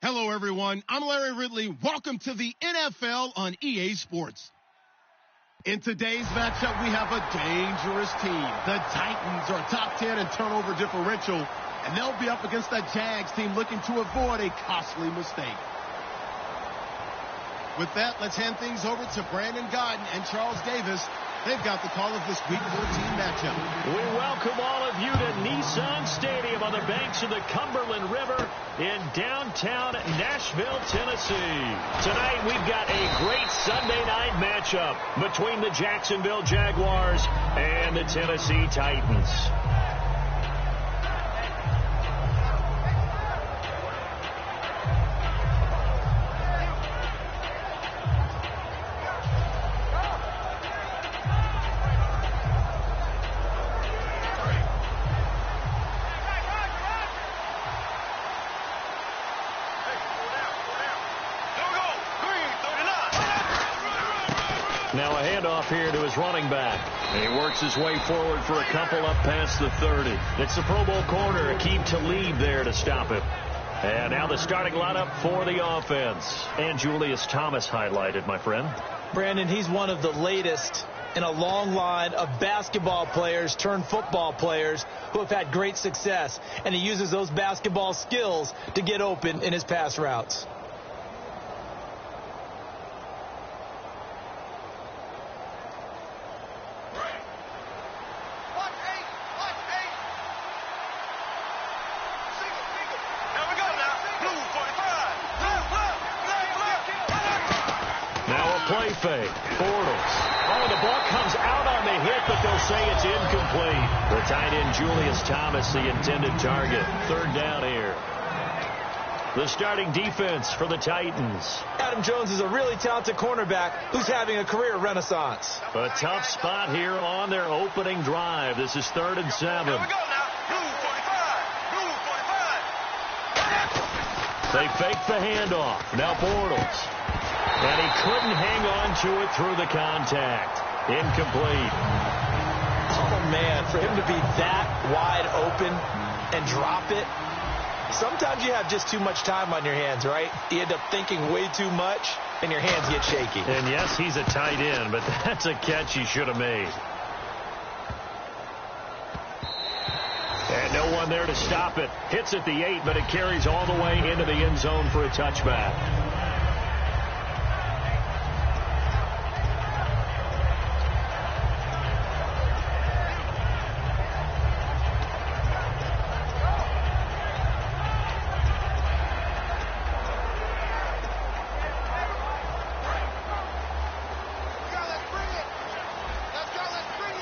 Hello, everyone. I'm Larry Ridley. Welcome to the NFL on EA Sports. In today's matchup, we have a dangerous team. The Titans are top 10 in turnover differential, and they'll be up against the Jags team looking to avoid a costly mistake. With that, let's hand things over to Brandon Godden and Charles Davis. They've got the call of this Week 14 matchup. We welcome all of you to Nissan Stadium on the banks of the Cumberland River in downtown Nashville, Tennessee. Tonight, we've got a great Sunday night matchup between the Jacksonville Jaguars and the Tennessee Titans. Now a handoff here to his running back. And he works his way forward for a couple up past the 30. It's the Pro Bowl corner, Akeem Talib there to stop him. And now the starting lineup for the offense. And Julius Thomas highlighted, my friend. Brandon, he's one of the latest in a long line of basketball players turned football players who have had great success. And he uses those basketball skills to get open in his pass routes. Play fake. Bortles. Oh, the ball comes out on the hit, but they'll say it's incomplete. The tight end, Julius Thomas, the intended target. Third down here. The starting defense for the Titans. Adam Jones is a really talented cornerback who's having a career renaissance. A tough spot here on their opening drive. This is 3rd and 7. Here we go now. Blue 45. Blue 45. They fake the handoff. Now Bortles. And he couldn't hang on to it through the contact. Incomplete. Oh, man, for him to be that wide open and drop it. Sometimes you have just too much time on your hands, right? You end up thinking way too much, and your hands get shaky. And, yes, he's a tight end, but that's a catch he should have made. And no one there to stop it. Hits at the 8, but it carries all the way into the end zone for a touchback.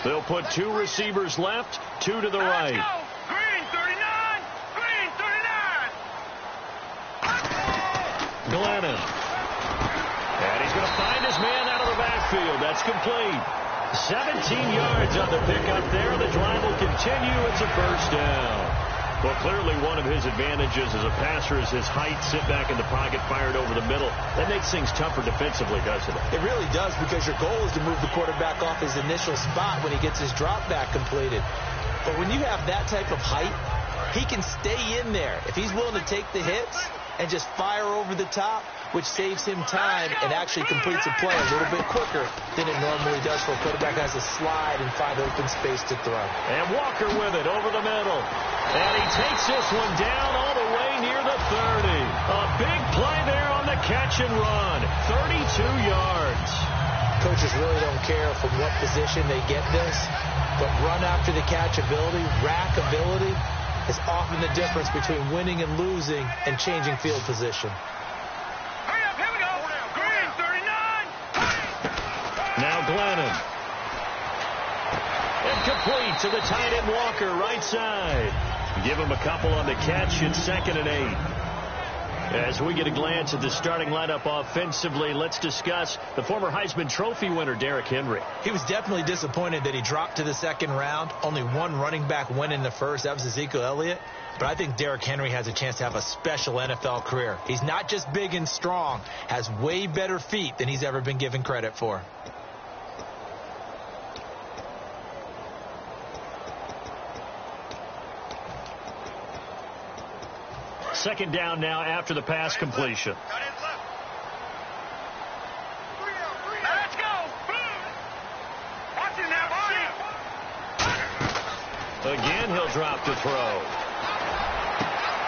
They'll put 2 receivers left, 2 to the right. Green 39. Green 39. Glennon. And he's going to find his man out of the backfield. That's complete. 17 yards on the pickup there. The drive will continue. It's a first down. Well, clearly one of his advantages as a passer is his height. Sit back in the pocket, fired over the middle. That makes things tougher defensively, doesn't it? It really does, because your goal is to move the quarterback off his initial spot when he gets his drop back completed. But when you have that type of height, he can stay in there if he's willing to take the hits and just fire over the top, which saves him time and actually completes a play a little bit quicker than it normally does for a quarterback who has to slide and find open space to throw. And Walker with it over the middle. And he takes this one down all the way near the 30. A big play there on the catch and run. 32 yards. Coaches really don't care from what position they get this, but run after the catch ability, rack ability, is often the difference between winning and losing and changing field position. Hurry up, here we go. Green 39. Now Glennon. Incomplete to the tight end Walker, right side. Give him a couple on the catch. It's 2nd and 8. As we get a glance at the starting lineup offensively, let's discuss the former Heisman Trophy winner, Derrick Henry. He was definitely disappointed that he dropped to the 2nd round. Only one running back went in the first. That was Ezekiel Elliott. But I think Derrick Henry has a chance to have a special NFL career. He's not just big and strong, has way better feet than he's ever been given credit for. Second down now after the pass completion. Let's go. Watch it now. Again, he'll drop to throw.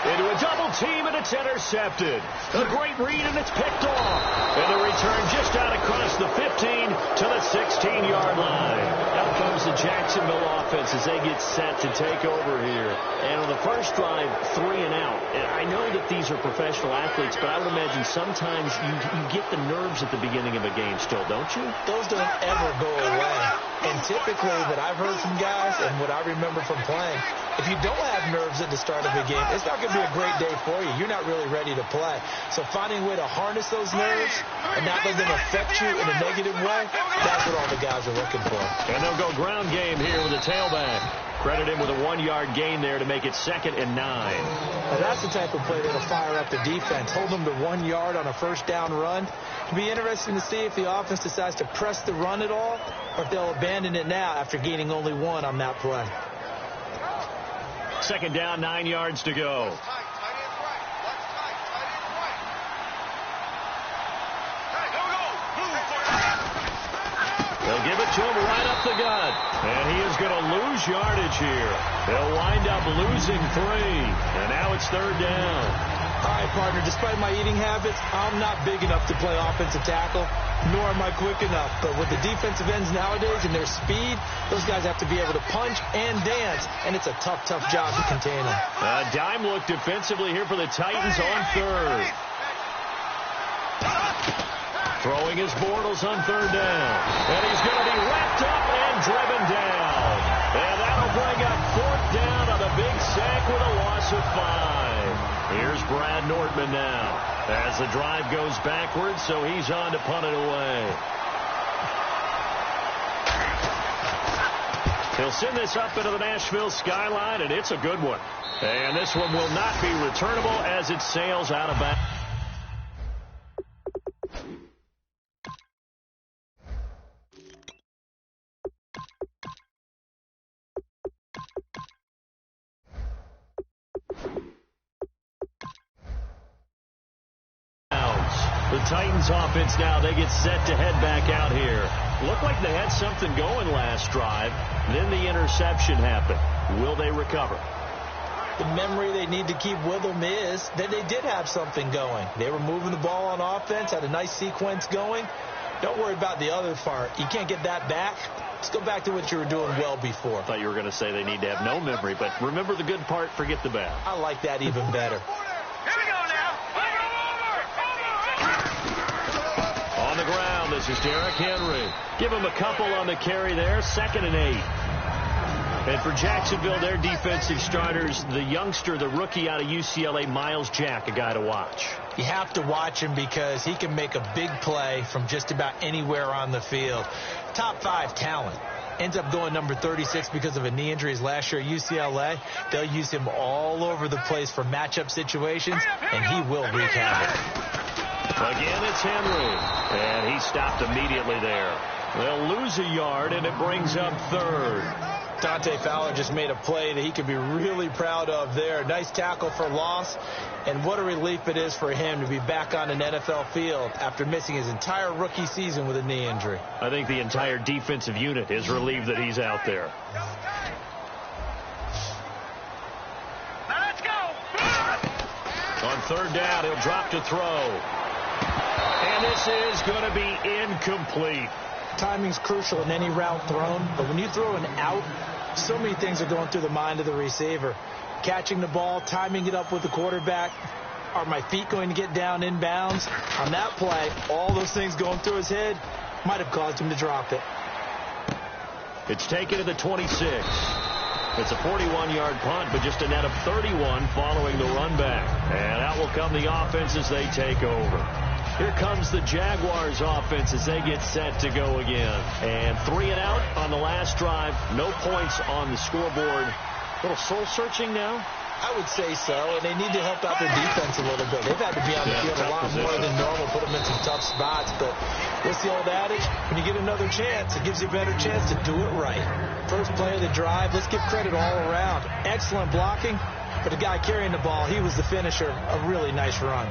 Into a double team, and it's intercepted. A great read, and it's picked off. And the return just out across the 15 to the 16-yard line. Out comes the Jacksonville offense as they get set to take over here. And on the first drive, 3 and out. And I know that these are professional athletes, but I would imagine sometimes you get the nerves at the beginning of a game still, don't you? Those don't ever go away. And typically that I've heard from guys and what I remember from playing, if you don't have nerves at the start of a game, it's not going to be a great day for you. You're not really ready to play. So finding a way to harness those nerves and not let them affect you in a negative way, that's what all the guys are looking for. And they'll go ground game here with a tailback. Credit him with a 1-yard gain there to make it 2nd and 9. Now that's the type of play that'll fire up the defense. Hold them to 1 yard on a first down run. It'll be interesting to see if the offense decides to press the run at all or if they'll abandon it now after gaining only 1 on that play. 2nd down, 9 yards to go. They'll give it to him right up the gut. And he is going to lose yardage here. They'll wind up losing 3. And now it's 3rd down. All right, partner, despite my eating habits, I'm not big enough to play offensive tackle, nor am I quick enough. But with the defensive ends nowadays and their speed, those guys have to be able to punch and dance, and it's a tough, tough job to contain them. A dime look defensively here for the Titans on 3rd. Throwing his Bortles on 3rd down. And he's going to be wrapped up and driven down. And that'll bring up 4th down on a big sack with a loss of 5. Here's Brad Nordman now as the drive goes backwards, so he's on to punt it away. He'll send this up into the Nashville skyline, and it's a good one. And this one will not be returnable as it sails out of bounds. The Titans offense now, they get set to head back out here. Looked like they had something going last drive. Then the interception happened. Will they recover? The memory they need to keep with them is that they did have something going. They were moving the ball on offense, had a nice sequence going. Don't worry about the other part. You can't get that back. Let's go back to what you were doing well before. I thought you were going to say they need to have no memory, but remember the good part, forget the bad. I like that even better. Here we go now. On the ground, this is Derrick Henry. Give him a couple on the carry there, 2nd and 8. And for Jacksonville, their defensive starters, the youngster, the rookie out of UCLA, Miles Jack, a guy to watch. You have to watch him because he can make a big play from just about anywhere on the field. Top 5 talent. Ends up going number 36 because of a knee injury last year at UCLA. They'll use him all over the place for matchup situations, and he will wreak havoc. Again, it's Henry, and he stopped immediately there. They'll lose a yard, and it brings up 3rd. Dante Fowler just made a play that he could be really proud of there. Nice tackle for loss, and what a relief it is for him to be back on an NFL field after missing his entire rookie season with a knee injury. I think the entire defensive unit is relieved that he's out there. Let's go. On 3rd down, he'll drop to throw. And this is going to be incomplete. Timing's crucial in any route thrown, but when you throw an out, so many things are going through the mind of the receiver. Catching the ball, timing it up with the quarterback. Are my feet going to get down in bounds? On that play, all those things going through his head might have caused him to drop it. It's taken to the 26. It's a 41-yard punt, but just a net of 31 following the run back. And out will come the offense as they take over. Here comes the Jaguars offense as they get set to go again. And 3 and out on the last drive. No points on the scoreboard. A little soul-searching now? I would say so, and they need to help out their defense a little bit. They've had to be on the field a lot more than normal, put them in some tough spots. But what's the old adage? When you get another chance, it gives you a better chance to do it right. First play of the drive, let's give credit all around. Excellent blocking, but the guy carrying the ball, he was the finisher. A really nice run.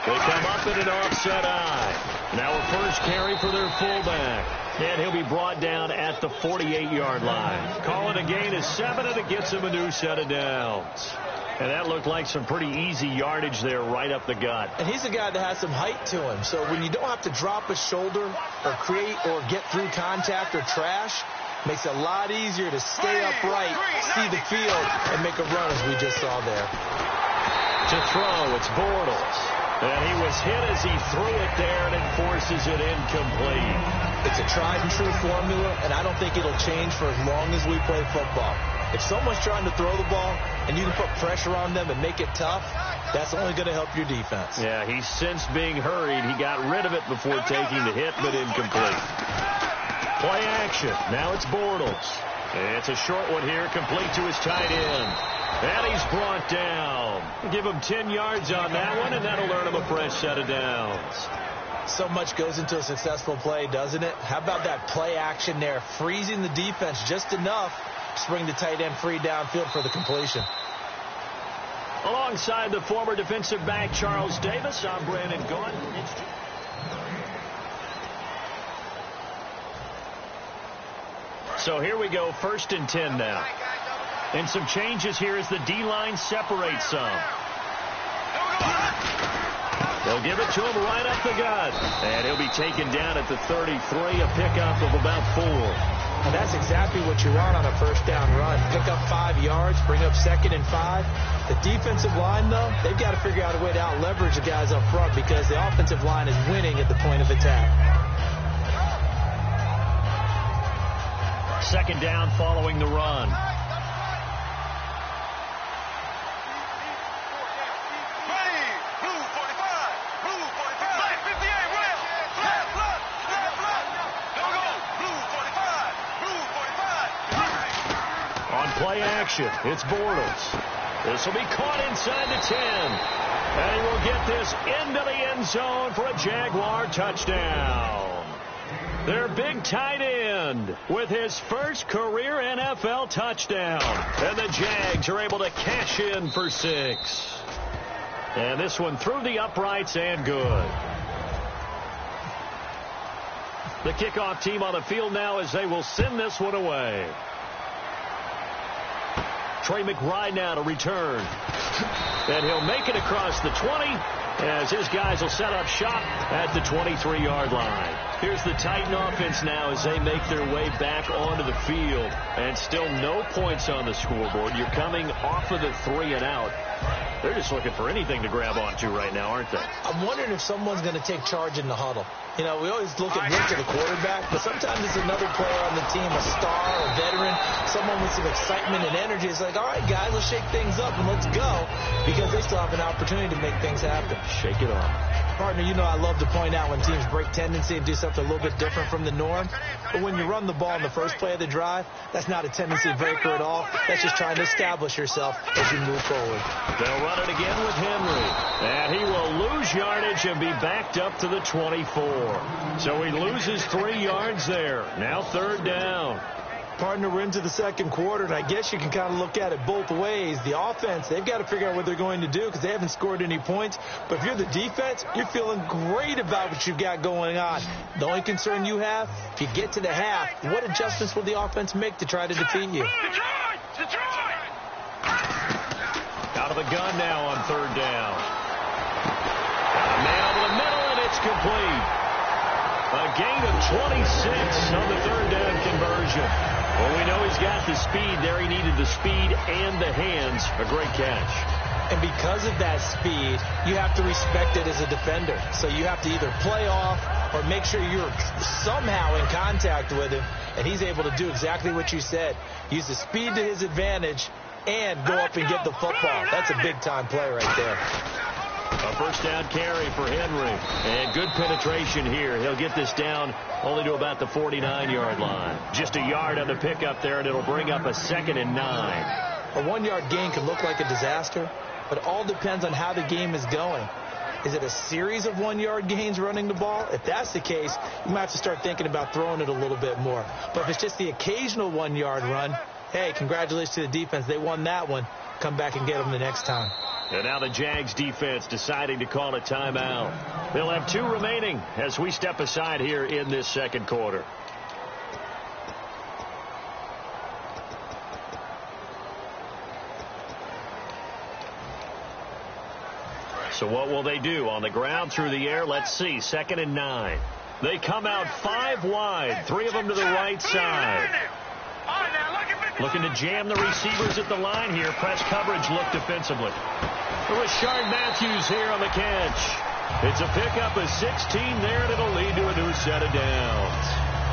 They come up in an offset eye. Now a first carry for their fullback. And he'll be brought down at the 48-yard line. Calling a gain of 7, and it gets him a new set of downs. And that looked like some pretty easy yardage there right up the gut. And he's a guy that has some height to him. So when you don't have to drop a shoulder or create or get through contact or trash, makes it a lot easier to stay upright, see the field, and make a run as we just saw there. To throw, it's Bortles. And he was hit as he threw it there, and it forces it incomplete. It's a tried-and-true formula, and I don't think it'll change for as long as we play football. If someone's trying to throw the ball and you can put pressure on them and make it tough, that's only going to help your defense. Yeah, he's since being hurried. He got rid of it before taking the hit, but incomplete. Play action. Now it's Bortles. It's a short one here, complete to his tight end. And he's brought down. Give him 10 yards on that one, and that'll earn him a fresh set of downs. So much goes into a successful play, doesn't it? How about that play action there, freezing the defense just enough to bring the tight end free downfield for the completion. Alongside the former defensive back Charles Davis, I'm Brandon Gaudin. So here we go, 1st and 10 now. And some changes here as the D-line separates some. They'll give it to him right up the gut. And he'll be taken down at the 33, a pickup of about 4. And that's exactly what you want on a first down run. Pick up 5 yards, bring up 2nd and 5. The defensive line, though, they've got to figure out a way to out-leverage the guys up front because the offensive line is winning at the point of attack. 2nd down following the run. Play action. It's Bortles. This will be caught inside the 10. And he will get this into the end zone for a Jaguar touchdown. Their big tight end with his first career NFL touchdown. And the Jags are able to cash in for 6. And this one through the uprights and good. The kickoff team on the field now as they will send this one away. Trey McBride now to return. And he'll make it across the 20 as his guys will set up shop at the 23-yard line. Here's the Titan offense now as they make their way back onto the field. And still no points on the scoreboard. You're coming off of the 3 and out. They're just looking for anything to grab onto right now, aren't they? I'm wondering if someone's going to take charge in the huddle. You know, we always look at the quarterback, but sometimes it's another player on the team, a star, a veteran, someone with some excitement and energy. It's like, all right, guys, let's shake things up and let's go, because they still have an opportunity to make things happen. Shake it off. Partner, you know I love to point out when teams break tendency and do something a little bit different from the norm. But when you run the ball in the first play of the drive, that's not a tendency breaker at all. That's just trying to establish yourself as you move forward. They'll run it again with Henry. And he will lose yardage and be backed up to the 24. So he loses 3 yards there. Now 3rd down. Partner, we're into the 2nd quarter, and I guess you can kind of look at it both ways. The offense, they've got to figure out what they're going to do because they haven't scored any points. But if you're the defense, you're feeling great about what you've got going on. The only concern you have, if you get to the half, what adjustments will the offense make to try to defeat you? Out of the gun now on 3rd down. Man over the middle, and it's complete. A gain of 26 on the 3rd down conversion. Well, we know he's got the speed there. He needed the speed and the hands. A great catch. And because of that speed, you have to respect it as a defender. So you have to either play off or make sure you're somehow in contact with him. And he's able to do exactly what you said. Use the speed to his advantage and go up and get the football. That's a big-time play right there. A first down carry for Henry. And good penetration here. He'll get this down only to about the 49-yard line. Just a yard on the pickup there, and it'll bring up a 2nd and 9. A 1-yard gain can look like a disaster, but it all depends on how the game is going. Is it a series of 1-yard gains running the ball? If that's the case, you might have to start thinking about throwing it a little bit more. But if it's just the occasional 1-yard run, hey, congratulations to the defense. They won that one. Come back and get them the next time. And now the Jags defense deciding to call a timeout. They'll have 2 remaining as we step aside here in this second quarter. So what will they do? On the ground, through the air, let's see. 2nd and 9. They come out 5 wide. 3 of them to the right side. Looking to jam the receivers at the line here. Press coverage look defensively. Rashard Matthews here on the catch. It's a pickup of 16 there, and it'll lead to a new set of downs.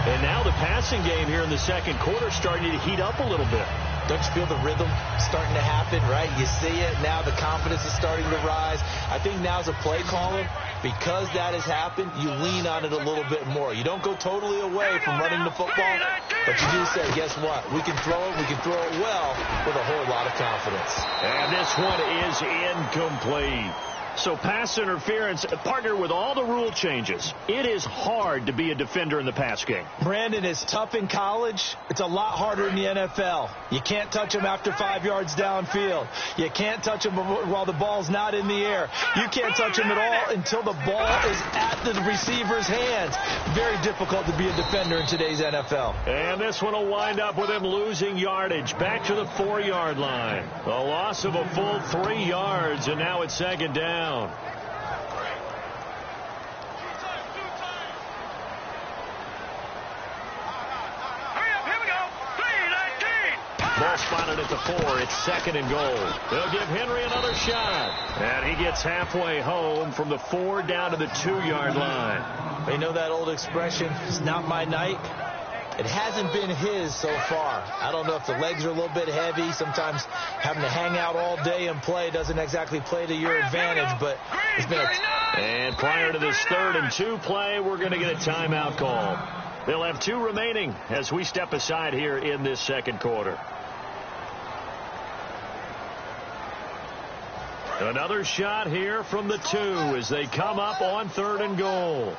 And now the passing game here in the second quarter starting to heat up a little bit. Don't you feel the rhythm starting to happen, right? You see it. Now the confidence is starting to rise. I think now as a play caller, because that has happened, you lean on it a little bit more. You don't go totally away from running the football, but you do say, guess what? We can throw it. We can throw it well with a whole lot of confidence. And this one is incomplete. So pass interference, partner with all the rule changes. It is hard to be a defender in the pass game. Brandon, it's tough in college. It's a lot harder in the NFL. You can't touch them after 5 yards downfield. You can't touch them while the ball's not in the air. You can't touch them at all until the ball is at the receiver's hands. Very difficult to be a defender in today's NFL. And this one will wind up with him losing yardage. Back to the 4-yard line. A loss of a full 3 yards, and now it's 2nd down. Ball spotted at the 4. It's 2nd and goal. They'll give Henry another shot. And he gets halfway home from the 4 down to the 2-yard line. They know that old expression, it's not my night. It hasn't been his so far. I don't know if the legs are a little bit heavy. Sometimes having to hang out all day and play doesn't exactly play to your advantage, but it's been And prior to this 3rd and 2 play, we're going to get a timeout call. They'll have 2 remaining as we step aside here in this second quarter. Another shot here from the 2 as they come up on 3rd and goal.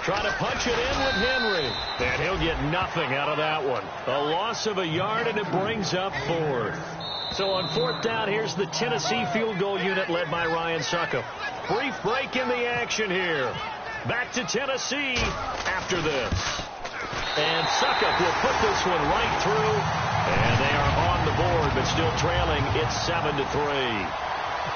Trying to punch it in with Henry. And he'll get nothing out of that one. A loss of a yard, and it brings up 4th. So on 4th down, here's the Tennessee field goal unit led by Ryan Suckup. Brief break in the action here. Back to Tennessee after this. And Suckup will put this one right through. And they are on the board, but still trailing. It's 7-3.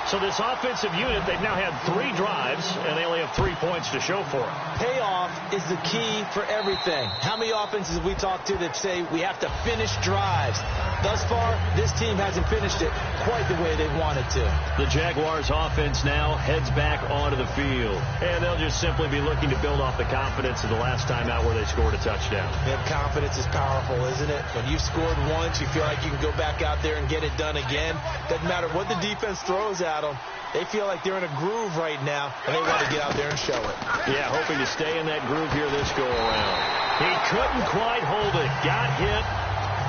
So this offensive unit, they've now had 3 drives, and they only have 3 points to show for it. Payoff is the key for everything. How many offenses have we talked to that say we have to finish drives? Thus far, this team hasn't finished it quite the way they wanted to. The Jaguars offense now heads back onto the field, and they'll just simply be looking to build off the confidence of the last time out where they scored a touchdown. Yeah, confidence is powerful, isn't it? When you've scored once, you feel like you can go back out there and get it done again. Doesn't matter what the defense throws at them. They feel like they're in a groove right now, and they want to get out there and show it. Yeah, hoping to stay in that groove here this go-around. He couldn't quite hold it. Got hit.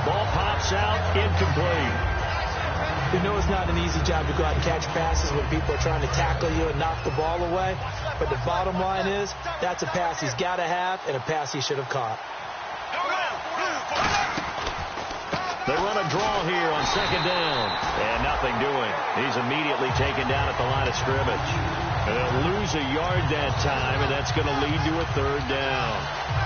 Ball pops out. Incomplete. You know it's not an easy job to go out and catch passes when people are trying to tackle you and knock the ball away. But the bottom line is, that's a pass he's got to have and a pass he should have caught. They run a draw here on 2nd down. And nothing doing. He's immediately taken down at the line of scrimmage. And they'll lose a yard that time, and that's going to lead to a 3rd down.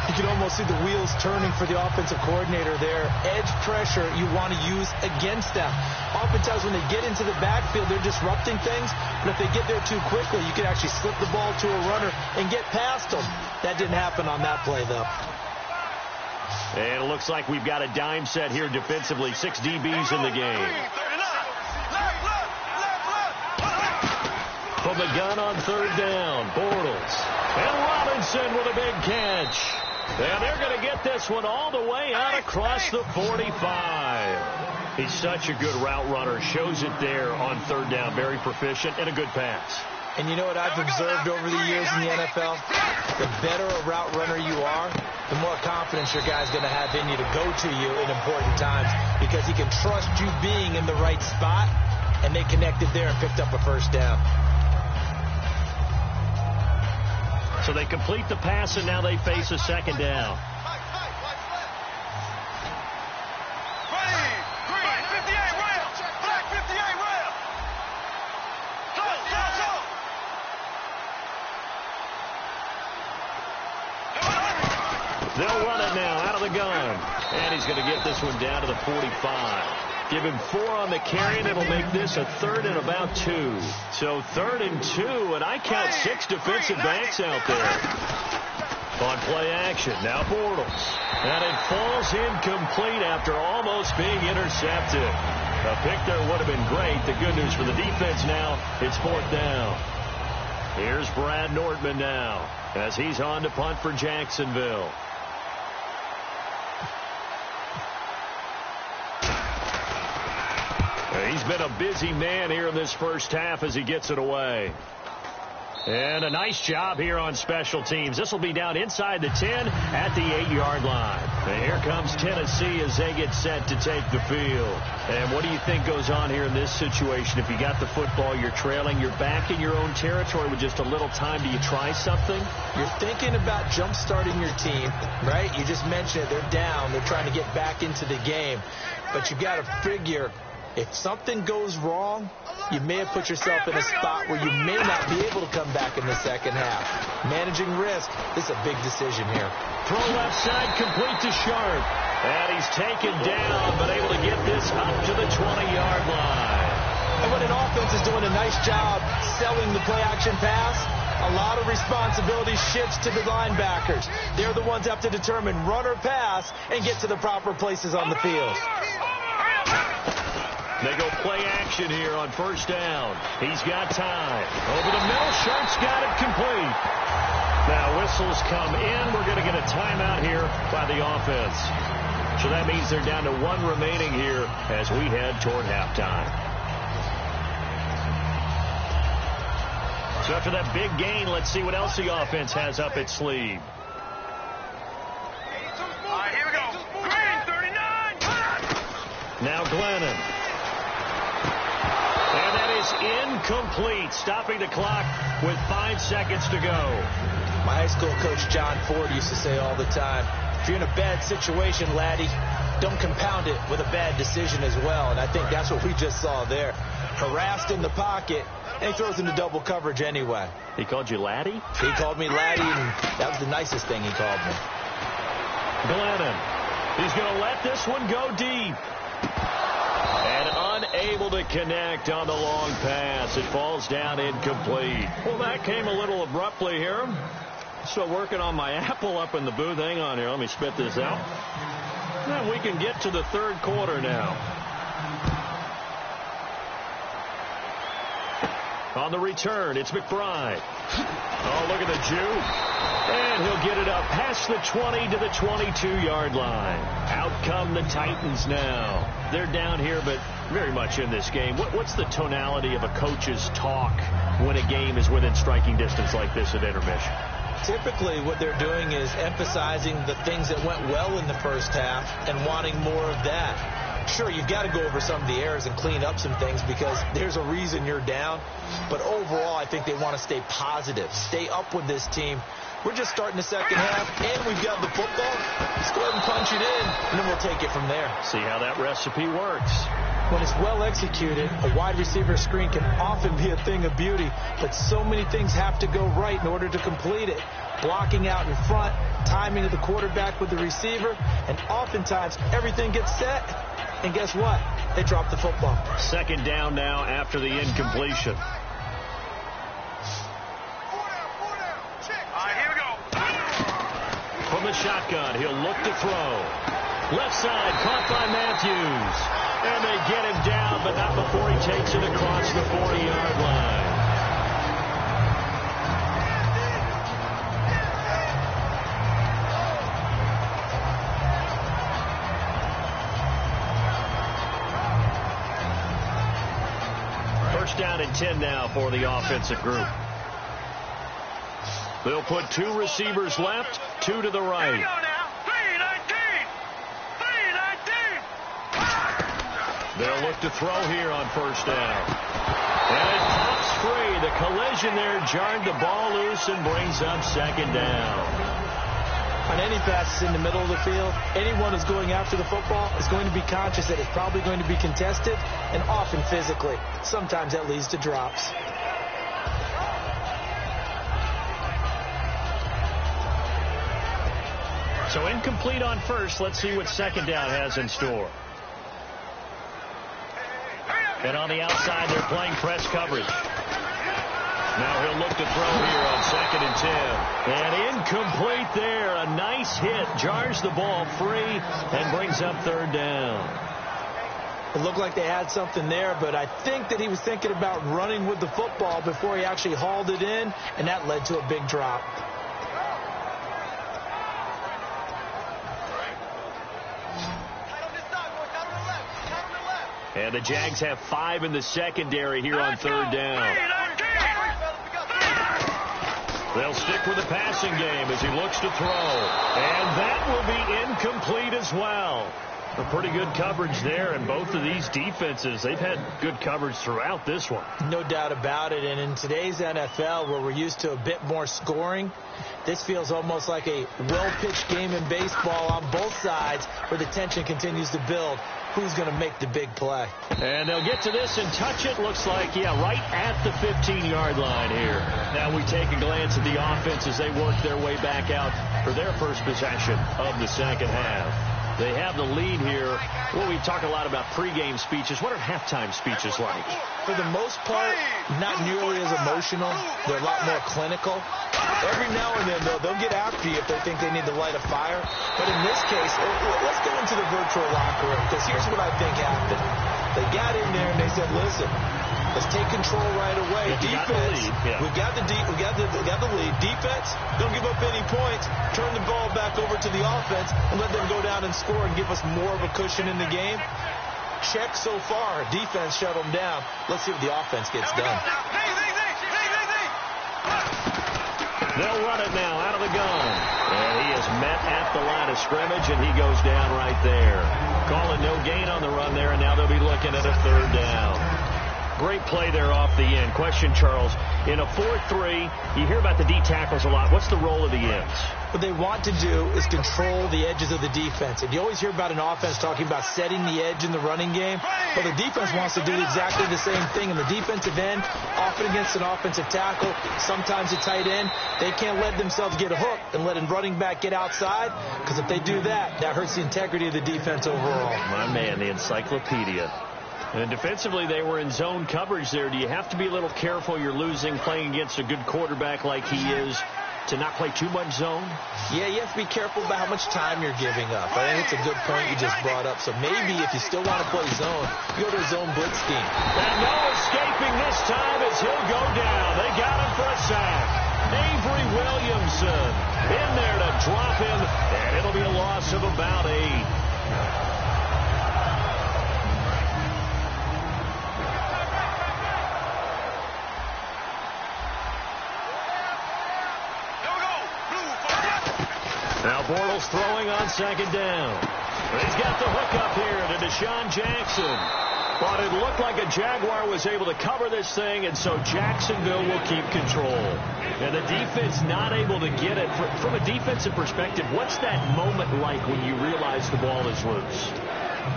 You can almost see the wheels turning for the offensive coordinator there. Edge pressure you want to use against them. Oftentimes when they get into the backfield, they're disrupting things. But if they get there too quickly, you can actually slip the ball to a runner and get past them. That didn't happen on that play, though. And it looks like we've got a dime set here defensively. 6 DBs in the game. From the gun on 3rd down, Bortles. And Robinson with a big catch. And they're going to get this one all the way out across the 45. He's such a good route runner. Shows it there on 3rd down. Very proficient and a good pass. And you know what I've observed over the years in the NFL? The better a route runner you are, the more confidence your guy's going to have in you to go to you in important times because he can trust you being in the right spot and they connected there and picked up a first down. So they complete the pass, and now they face a second down. They'll run it now out of the gun. And he's going to get this one down to the 45. Give him 4 on the carry, and it'll make this a 3rd and about 2. So 3rd and 2, and I count 6 defensive backs out there. On play action, now Bortles. And it falls incomplete after almost being intercepted. A pick there would have been great. The good news for the defense now, it's 4th down. Here's Brad Nordman now as he's on to punt for Jacksonville. He's been a busy man here in this first half as he gets it away. And a nice job here on special teams. This will be down inside the 10 at the 8-yard line. And here comes Tennessee as they get set to take the field. And what do you think goes on here in this situation? If you got the football, you're trailing, you're back in your own territory with just a little time. Do you try something? You're thinking about jump-starting your team, right? You just mentioned it. They're down. They're trying to get back into the game. But you got to figure, if something goes wrong, you may have put yourself in a spot where you may not be able to come back in the second half. Managing risk, this is a big decision here. Throw left side, complete to Sharp. And he's taken down, but able to get this up to the 20-yard line. And when an offense is doing a nice job selling the play-action pass, a lot of responsibility shifts to the linebackers. They're the ones that have to determine run or pass and get to the proper places on the field. They go play action here on 1st down. He's got time. Over the middle, Sharp's got it complete. Now whistles come in. We're going to get a timeout here by the offense. So that means they're down to 1 remaining here as we head toward halftime. So after that big gain, let's see what else the offense has up its sleeve. All right, here we go. Green, 39. Now Glennon. And that is incomplete, stopping the clock with 5 seconds to go. My high school coach, John Ford, used to say all the time, if you're in a bad situation, laddie, don't compound it with a bad decision as well. And I think that's what we just saw there. Harassed in the pocket, and he throws into double coverage anyway. He called you laddie? He called me laddie, and that was the nicest thing he called me. Glennon. He's going to let this one go deep. And unable to connect on the long pass. It falls down incomplete. Well, that came a little abruptly here. Still working on my apple up in the booth. Hang on here. Let me spit this out. And we can get to the 3rd quarter now. On the return, it's McBride. Oh, look at the Jew. And he'll get it up past the 20 to the 22-yard line. Out come the Titans now. They're down here, but very much in this game. What's the tonality of a coach's talk when a game is within striking distance like this at intermission? Typically, what they're doing is emphasizing the things that went well in the first half and wanting more of that. Sure, you've got to go over some of the errors and clean up some things because there's a reason you're down. But overall, I think they want to stay positive, stay up with this team. We're just starting the second half, and we've got the football. Let's go ahead and punch it in, and then we'll take it from there. See how that recipe works. When it's well executed, a wide receiver screen can often be a thing of beauty, but so many things have to go right in order to complete it. Blocking out in front, timing of the quarterback with the receiver, and oftentimes everything gets set, and guess what? They drop the football. 2nd down now after the incompletion. From the shotgun, he'll look to throw. Left side, caught by Matthews. And they get him down, but not before he takes it across the 40-yard line. First down and 10 now for the offensive group. They'll put 2 receivers left, 2 to the right. They'll look to throw here on first down. And it pops free. The collision there jarred the ball loose and brings up second down. On any passes in the middle of the field, anyone who's going after the football is going to be conscious that it's probably going to be contested, and often physically. Sometimes that leads to drops. So incomplete on first. Let's see what second down has in store. And on the outside, they're playing press coverage. Now he'll look to throw here on 2nd and 10. And incomplete there. A nice hit. Jars the ball free and brings up 3rd down. It looked like they had something there, but I think that he was thinking about running with the football before he actually hauled it in, and that led to a big drop. And the Jags have 5 in the secondary here on 3rd down. They'll stick with the passing game as he looks to throw. And that will be incomplete as well. A pretty good coverage there, and both of these defenses, they've had good coverage throughout this one. No doubt about it. And in today's NFL, where we're used to a bit more scoring, this feels almost like a well-pitched game in baseball on both sides where the tension continues to build. Who's going to make the big play? And they'll get to this and touch it. Looks like, right at the 15-yard line here. Now we take a glance at the offense as they work their way back out for their first possession of the second half. They have the lead here. Well, we talk a lot about pregame speeches. What are halftime speeches like? For the most part, not nearly as emotional. They're a lot more clinical. Every now and then, though, they'll get after you if they think they need to light a fire. But in this case, let's go into the virtual locker room, because here's what I think happened. They got in there and they said, listen, let's take control right away. Defense, we got the lead. Defense, don't give up any points. Turn the ball back over to the offense and let them go down and score and give us more of a cushion in the game. Check so far. Defense shut them down. Let's see what the offense gets done. They'll run it now out of the gun. And he is met at the line of scrimmage, and he goes down right there. Calling no gain on the run there, and now they'll be looking at a 3rd down. Great play there off the end. Question, Charles, in a 4-3, you hear about the D tackles a lot. What's the role of the ends? What they want to do is control the edges of the defense. And you always hear about an offense talking about setting the edge in the running game. But the defense wants to do exactly the same thing. And the defensive end, often against an offensive tackle, sometimes a tight end, they can't let themselves get hooked and let a running back get outside. Because if they do that, that hurts the integrity of the defense overall. My man, the encyclopedia. And defensively, they were in zone coverage there. Do you have to be a little careful? You're losing, playing against a good quarterback like he is, to not play too much zone? Yeah, you have to be careful about how much time you're giving up. I think it's a good point you just brought up. So maybe if you still want to play zone, you go to a zone blitz scheme. And no escaping this time as he'll go down. They got him for a sack. Avery Williamson in there to drop him, and it'll be a loss of about 8. Now Bortles throwing on 2nd down. He's got the hook up here to Deshaun Jackson. But it looked like a Jaguar was able to cover this thing, and so Jacksonville will keep control. And the defense not able to get it. From a defensive perspective, what's that moment like when you realize the ball is loose?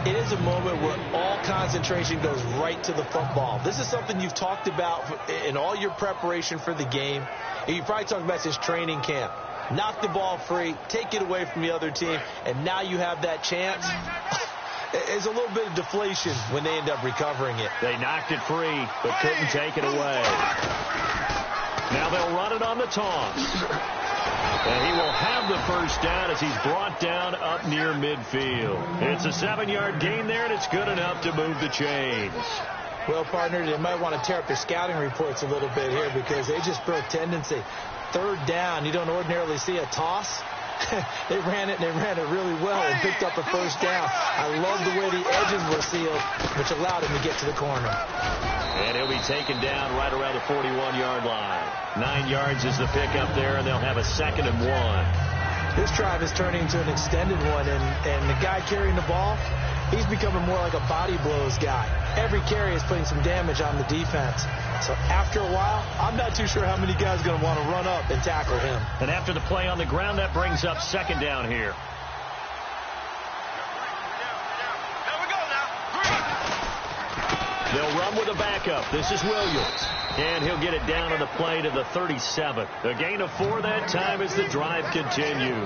It is a moment where all concentration goes right to the football. This is something you've talked about in all your preparation for the game. And you probably talked about since training camp. Knock the ball free, take it away from the other team, and now you have that chance. There's a little bit of deflation when they end up recovering it. They knocked it free, but couldn't take it away. Now they'll run it on the toss. And he will have the first down as he's brought down up near midfield. It's a 7-yard gain there, and it's good enough to move the chains. Well, partner, they might want to tear up their scouting reports a little bit here because they just broke tendency. 3rd down, you don't ordinarily see a toss. They ran it really well and picked up a first down. I love the way the edges were sealed, which allowed him to get to the corner. And he'll be taken down right around the 41-yard line. 9 yards is the pickup there, and they'll have a 2nd and 1. This drive is turning into an extended one, and the guy carrying the ball, he's becoming more like a body blows guy. Every carry is putting some damage on the defense. So after a while, I'm not too sure how many guys are going to want to run up and tackle him. And after the play on the ground, that brings up second down here. They'll run with a backup. This is Williams. And he'll get it down on the play to the 37. A gain of 4 that time as the drive continues.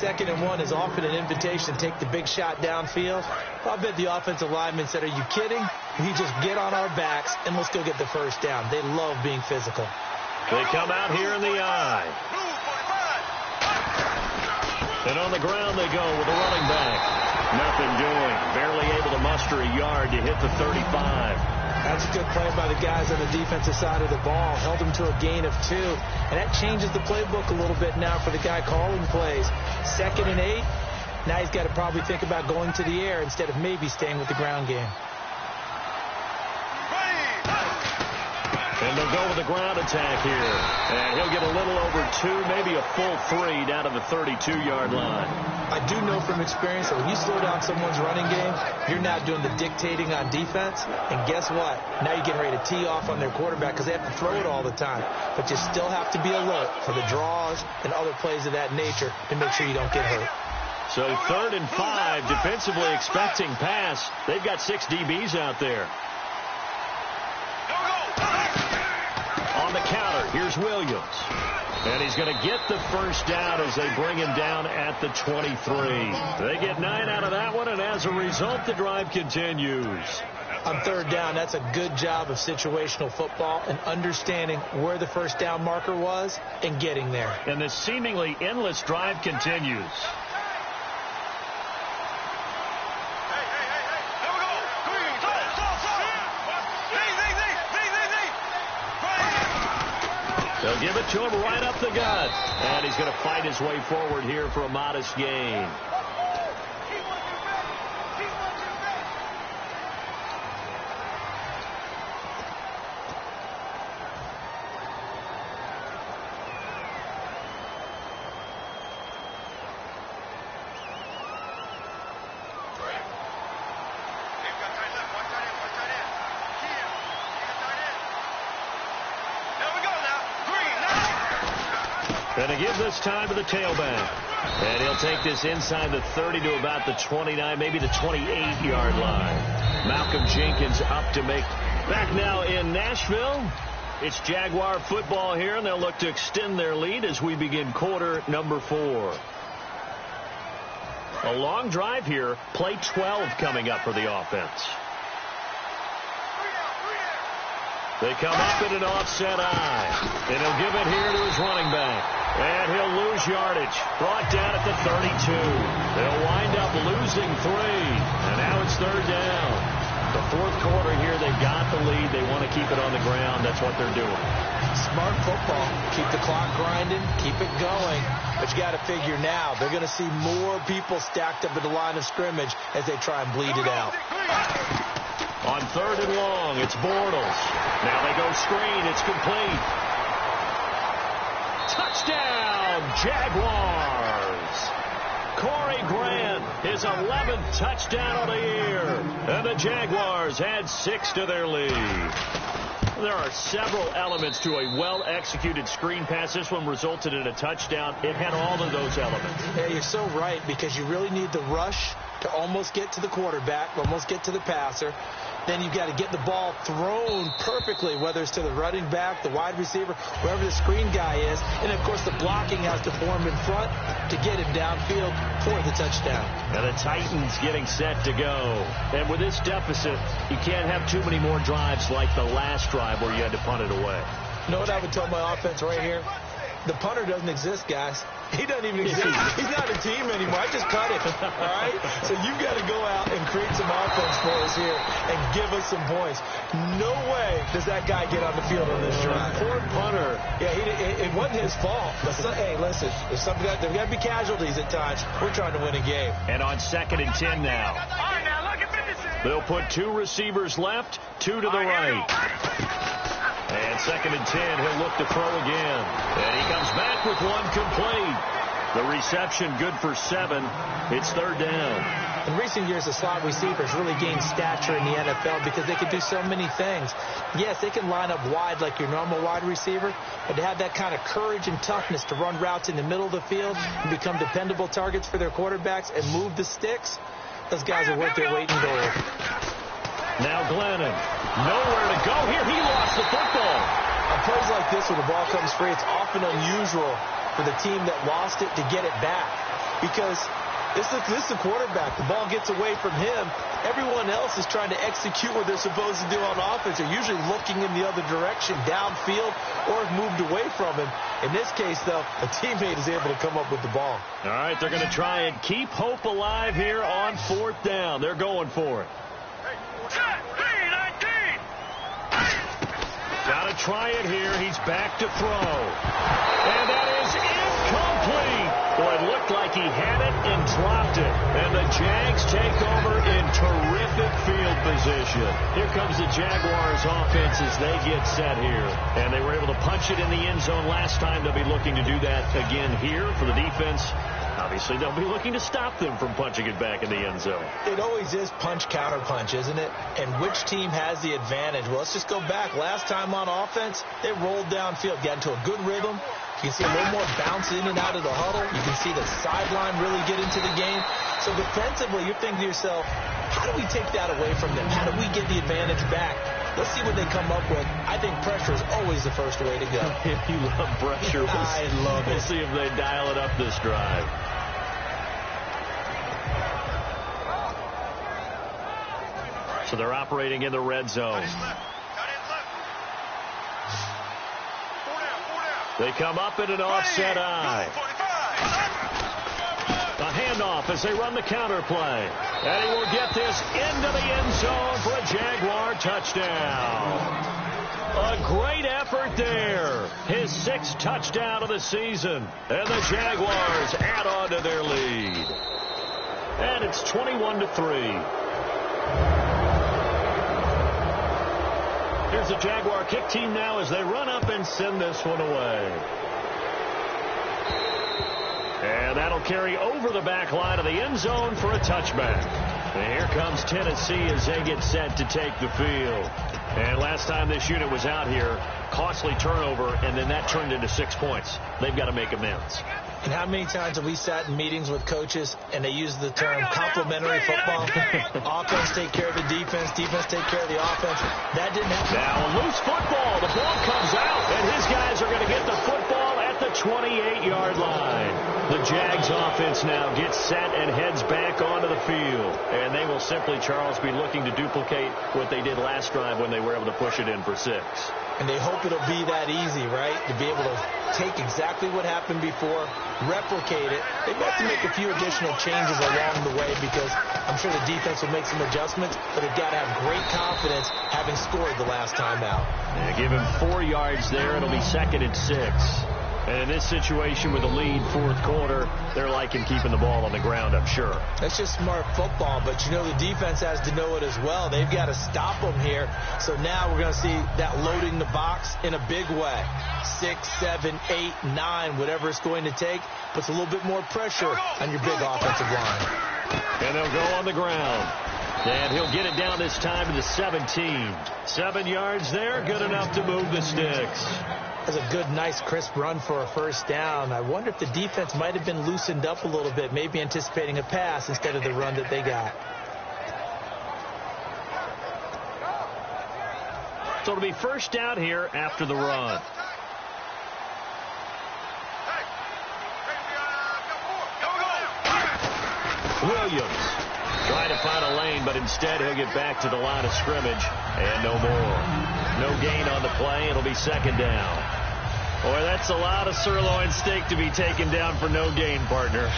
2nd and 1 is often an invitation to take the big shot downfield. I bet the offensive lineman said, are you kidding? We just get on our backs and let's go get the first down. They love being physical. They come out here in the eye. And on the ground they go with the running back. Nothing doing. Barely able to muster a yard to hit the 35. That's a good play by the guys on the defensive side of the ball. Held them to a gain of 2. And that changes the playbook a little bit now for the guy calling plays. 2nd and 8. Now he's got to probably think about going to the air instead of maybe staying with the ground game. And they'll go with the ground attack here. And he'll get a little over 2, maybe a full 3 down to the 32-yard line. I do know from experience that when you slow down someone's running game, you're not doing the dictating on defense. And guess what? Now you're getting ready to tee off on their quarterback because they have to throw it all the time. But you still have to be alert for the draws and other plays of that nature to make sure you don't get hurt. So 3rd and 5, defensively expecting pass. They've got 6 DBs out there. On the counter, here's Williams. And he's going to get the first down as they bring him down at the 23. They get 9 out of that one, and as a result, the drive continues. On 3rd down, that's a good job of situational football and understanding where the first down marker was and getting there. And the seemingly endless drive continues. They'll give it to him right up the gut. And he's going to fight his way forward here for a modest gain. And to give this time to the tailback. And he'll take this inside the 30 to about the 29, maybe the 28-yard line. Malcolm Jenkins up to make. Back now in Nashville. It's Jaguar football here, and they'll look to extend their lead as we begin quarter number 4. A long drive here. Play 12 coming up for the offense. They come up in an offset eye. And he'll give it here to his running back. And he'll lose yardage. Brought down at the 32. They'll wind up losing 3. And now it's 3rd down. The 4th quarter here, they've got the lead. They want to keep it on the ground. That's what they're doing. Smart football. Keep the clock grinding. Keep it going. But you got to figure now, they're going to see more people stacked up at the line of scrimmage as they try and bleed it out. On 3rd and long, it's Bortles. Now they go screen. It's complete. Touchdown, Jaguars. Corey Grant, his 11th touchdown of the year. And the Jaguars add 6 to their lead. There are several elements to a well-executed screen pass. This one resulted in a touchdown. It had all of those elements. Yeah, you're so right, because you really need the rush to almost get to the quarterback, almost get to the passer. Then you've got to get the ball thrown perfectly, whether it's to the running back, the wide receiver, wherever the screen guy is. And, of course, the blocking has to form in front to get him downfield for the touchdown. And the Titans getting set to go. And with this deficit, you can't have too many more drives like the last drive where you had to punt it away. You know what I would tell my offense right here? The punter doesn't exist, guys. He doesn't even exist. He's not a team anymore. I just cut him, all right? So you've got to go out and create some offense for us here and give us some points. No way does that guy get on the field on this drive. Poor punter. Yeah, it wasn't his fault. But hey, listen, there's got to be casualties at times. We're trying to win a game. And on 2nd and 10 now. They'll put 2 receivers left, 2 to the right. And 2nd and 10, he'll look to throw again. And he comes back with 1 complete. The reception good for 7. It's third down. In recent years, the slot receivers really gained stature in the NFL because they can do so many things. Yes, they can line up wide like your normal wide receiver, but to have that kind of courage and toughness to run routes in the middle of the field and become dependable targets for their quarterbacks and move the sticks, those guys are worth their weight in gold. Now Glennon, nowhere to go here. He lost the football. On plays like this, when the ball comes free, it's often unusual for the team that lost it to get it back because this is the quarterback. The ball gets away from him. Everyone else is trying to execute what they're supposed to do on offense. They're usually looking in the other direction, downfield, or have moved away from him. In this case, though, a teammate is able to come up with the ball. All right, they're going to try and keep hope alive here on fourth down. They're going for it. Got to try it here. He's back to throw. And that is incomplete. Boy, it looked like he had it and dropped it. And the Jags take over in terrific field position. Here comes the Jaguars offense as they get set here. And they were able to punch it in the end zone last time. They'll be looking to do that again here for the defense. Obviously, they'll be looking to stop them from punching it back in the end zone. It always is punch-counter-punch, isn't it? And which team has the advantage? Well, let's just go back. Last time on offense, they rolled downfield, got into a good rhythm. You can see a little more bounce in and out of the huddle. You can see the sideline really get into the game. So defensively, you're thinking to yourself, how do we take that away from them? How do we get the advantage back? Let's see what they come up with. I think pressure is always the first way to go. If you love pressure, I love it. We'll see if they dial it up this drive. So they're operating in the red zone. They come up in an offset eye. A handoff as they run the counter play. And he will get this into the end zone for a Jaguar touchdown. A great effort there. His 6th touchdown of the season. And the Jaguars add on to their lead. And it's 21-3. Here's the Jaguar kick team now as they run up and send this one away. And that'll carry over the back line of the end zone for a touchback. And here comes Tennessee as they get set to take the field. And last time this unit was out here, costly turnover, and then that turned into 6 points. They've got to make amends. And how many times have we sat in meetings with coaches and they use the term complementary football? Offense take care of the defense, defense take care of the offense. That didn't happen. Now a loose football. The ball comes out, and his guys are going to get the football at the 28-yard line. The Jags offense now gets set and heads back onto the field. And they will simply, Charles, be looking to duplicate what they did last drive when they were able to push it in for 6. And they hope it'll be that easy, right? To be able to take exactly what happened before, replicate it. They have to make a few additional changes along the way because I'm sure the defense will make some adjustments, but they've got to have great confidence having scored the last time out. Yeah, give him 4 yards there. It'll be 2nd and 6. And in this situation with the lead, 4th quarter, they're liking keeping the ball on the ground, I'm sure. That's just smart football, but you know the defense has to know it as well. They've got to stop them here. So now we're going to see that loading the box in a big way. 6, 7, 8, 9, whatever it's going to take, puts a little bit more pressure on your big offensive line. And they'll go on the ground. And he'll get it down this time to the 17. 7 yards there, good enough to move the sticks. That's a good, nice, crisp run for a first down. I wonder if the defense might have been loosened up a little bit, maybe anticipating a pass instead of the run that they got. So it'll be first down here after the run. Williams trying to find a lane, but instead he'll get back to the line of scrimmage and no more. No gain on the play. It'll be 2nd down. Boy, that's a lot of sirloin steak to be taken down for no gain, partner.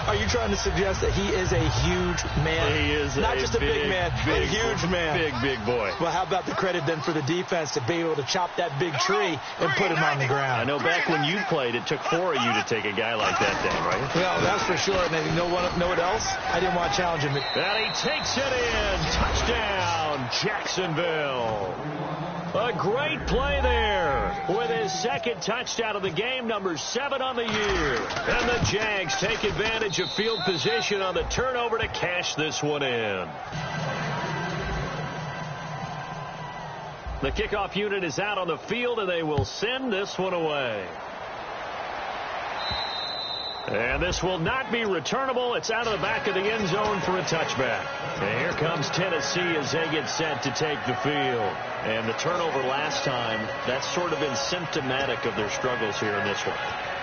Are you trying to suggest that he is a huge man? He is not just a big man, a huge man. Big boy. Well, how about the credit then for the defense to be able to chop that big tree and put him on the ground? I know back when you played, it took 4 of you to take a guy like that down, right? Well, that's for sure. And you know what else? I didn't want to challenge him. And he takes it in. Touchdown, Jacksonville. A great play there with his second touchdown of the game, number 7 on the year. And the Jags take advantage of field position on the turnover to cash this one in. The kickoff unit is out on the field, and they will send this one away. And this will not be returnable. It's out of the back of the end zone for a touchback. And here comes Tennessee as they get set to take the field. And the turnover last time, that's sort of been symptomatic of their struggles here in this one.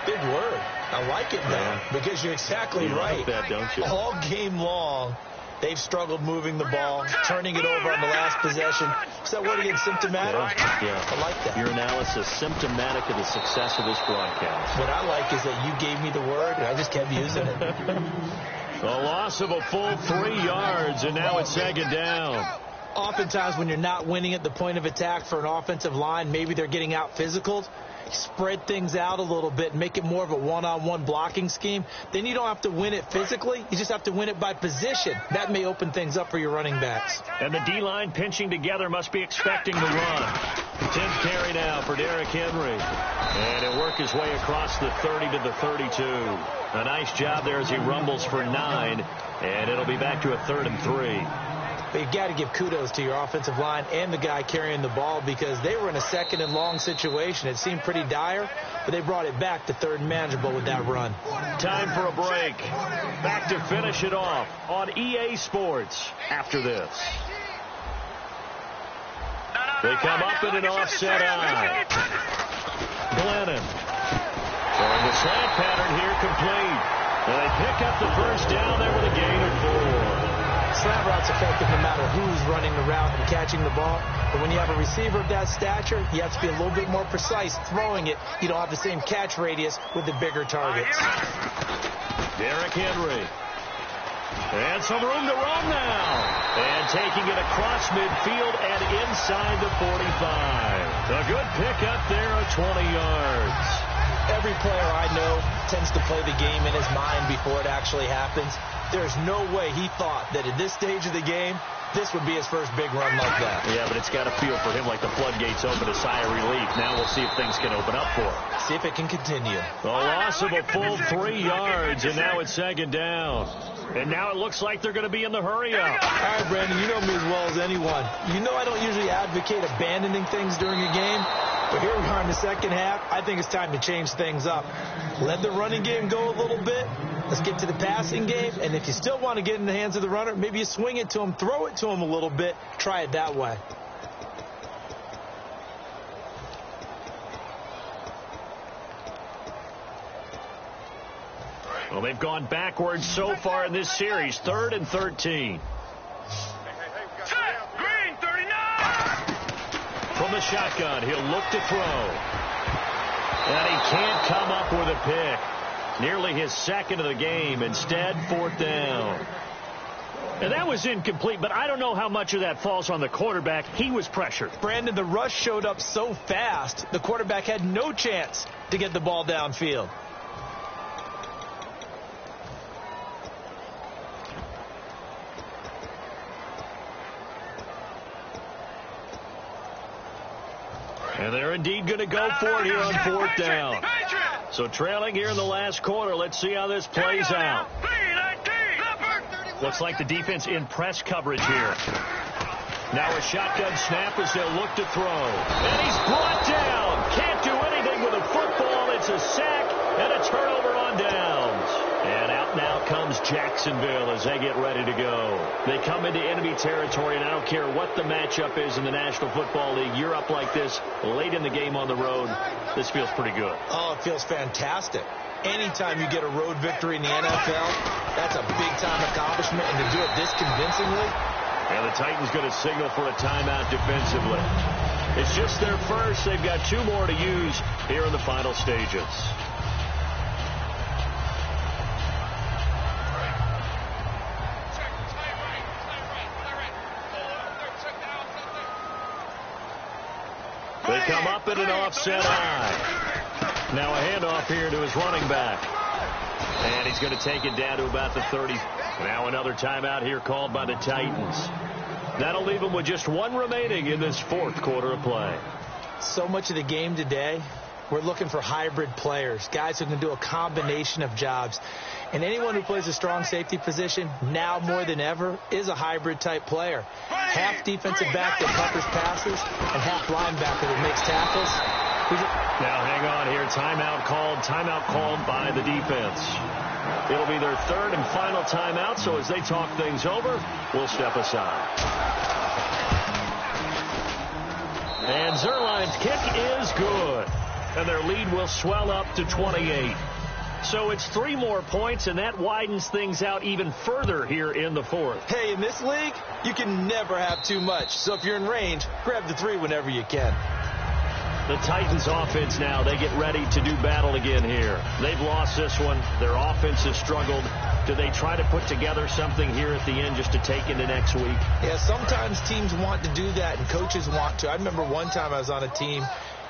Big word. I like it, man, because you're exactly right. Like that, don't you? All game long, they've struggled moving the ball, turning it over on the last possession. Is that word again, symptomatic? Yeah. I like that. Your analysis, symptomatic of the success of this broadcast. What I like is that you gave me the word, and I just kept using it. A loss of a full 3 yards, and now it's second down. Oftentimes when you're not winning at the point of attack for an offensive line, maybe they're getting out physical. Spread things out a little bit and make it more of a one-on-one blocking scheme. Then you don't have to win it physically. You just have to win it by position. That may open things up for your running backs. And the D-line pinching together must be expecting the run. 10th carry now for Derrick Henry. And he'll work his way across the 30 to the 32. A nice job there as he rumbles for 9. And it'll be back to a 3rd and 3. But you've got to give kudos to your offensive line and the guy carrying the ball because they were in a 2nd and long situation. It seemed pretty dire, but they brought it back to 3rd and manageable with that run. Time for a break. Back to finish it off on EA Sports after this. They come up in an offset eye. Glennon. Throwing the slant pattern here complete. And they pick up the first down there with a gain of 4. Slant route's effective no matter who's running the route and catching the ball. But when you have a receiver of that stature, you have to be a little bit more precise throwing it. You don't have the same catch radius with the bigger targets. Derrick Henry. And some room to run now. And taking it across midfield and inside the 45. A good pickup there of 20 yards. Every player I know tends to play the game in his mind before it actually happens. There's no way he thought that at this stage of the game, this would be his first big run like that. Yeah, but it's got to feel for him like the floodgates open, a sigh of relief. Now we'll see if things can open up for him. See if it can continue. A loss of a full 3 yards, and now it's second down. And now it looks like they're going to be in the hurry-up. All right, Brandon, you know me as well as anyone. You know I don't usually advocate abandoning things during a game. But here we are in the second half. I think it's time to change things up. Let the running game go a little bit. Let's get to the passing game. And if you still want to get in the hands of the runner, maybe you swing it to him, throw it to him a little bit. Try it that way. Well, they've gone backwards so far in this series. 3rd and 13. Green 39. From the shotgun, he'll look to throw. And he can't come up with a pick. Nearly his 2nd of the game. Instead, 4th down. And that was incomplete, but I don't know how much of that falls on the quarterback. He was pressured. Brandon, the rush showed up so fast, the quarterback had no chance to get the ball downfield. And they're indeed going to go for it here on 4th down. So trailing here in the last quarter. Let's see how this plays out. Looks like the defense in press coverage here. Now a shotgun snap as they'll look to throw. And he's brought down. Can't do anything with a football. It's a sack and a turnover on downs. And out now comes Jacksonville as they get ready to go. They come into enemy territory, and I don't care what the matchup is in the National Football League. You're up like this late in the game on the road. This feels pretty good. Oh, it feels fantastic. Anytime you get a road victory in the NFL, that's a big-time accomplishment, and to do it this convincingly. And the Titans going to signal for a timeout defensively. It's just their first. They've got 2 more to use here in the final stages. They come up in an offset eye. Now a handoff here to his running back. And he's going to take it down to about the 30. Now another timeout here called by the Titans. That'll leave them with just one remaining in this fourth quarter of play. So much of the game today, we're looking for hybrid players, guys who can do a combination of jobs. And anyone who plays a strong safety position, now more than ever, is a hybrid-type player. Half defensive back that covers passes and half linebacker that makes tackles. Now hang on here. Timeout called by the defense. It'll be their third and final timeout, so as they talk things over, we'll step aside. And Zerline's kick is good. And their lead will swell up to 28. So it's 3 more points, and that widens things out even further here in the fourth. Hey, in this league, you can never have too much. So if you're in range, grab the 3 whenever you can. The Titans offense now, they get ready to do battle again here. They've lost this one. Their offense has struggled. Do they try to put together something here at the end just to take into next week? Yeah, sometimes teams want to do that and coaches want to. I remember one time I was on a team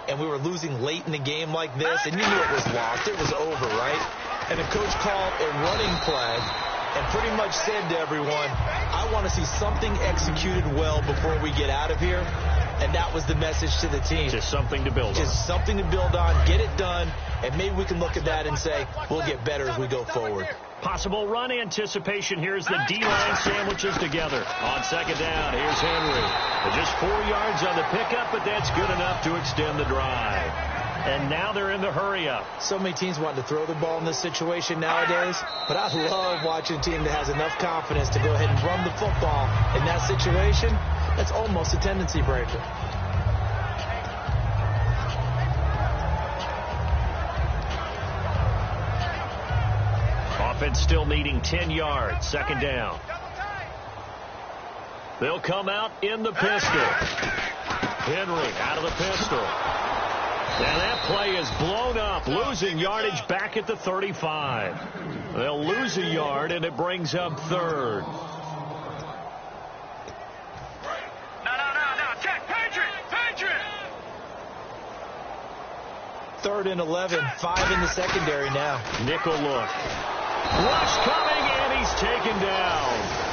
and we were losing late in the game like this, and you knew it was lost. It was over, right? And the coach called a running play and pretty much said to everyone, I want to see something executed well before we get out of here. And that was the message to the team. Just something to build on. Just something to build on, get it done, and maybe we can look at that and say, we'll get better as we go forward. Possible run anticipation. Here's the D-line sandwiches together. On second down, here's Henry. Just 4 yards on the pickup, but that's good enough to extend the drive. And now they're in the hurry-up. So many teams want to throw the ball in this situation nowadays, but I love watching a team that has enough confidence to go ahead and run the football in that situation. That's almost a tendency breaker. Offense still needing 10 yards. Second down. They'll come out in the pistol. Henry out of the pistol. And that play is blown up, losing yardage back at the 35. They'll lose a yard, and it brings up third. No. Check. Patriot. 3rd and 11, 5 in the secondary now. Nickel look. Rush coming, and he's taken down.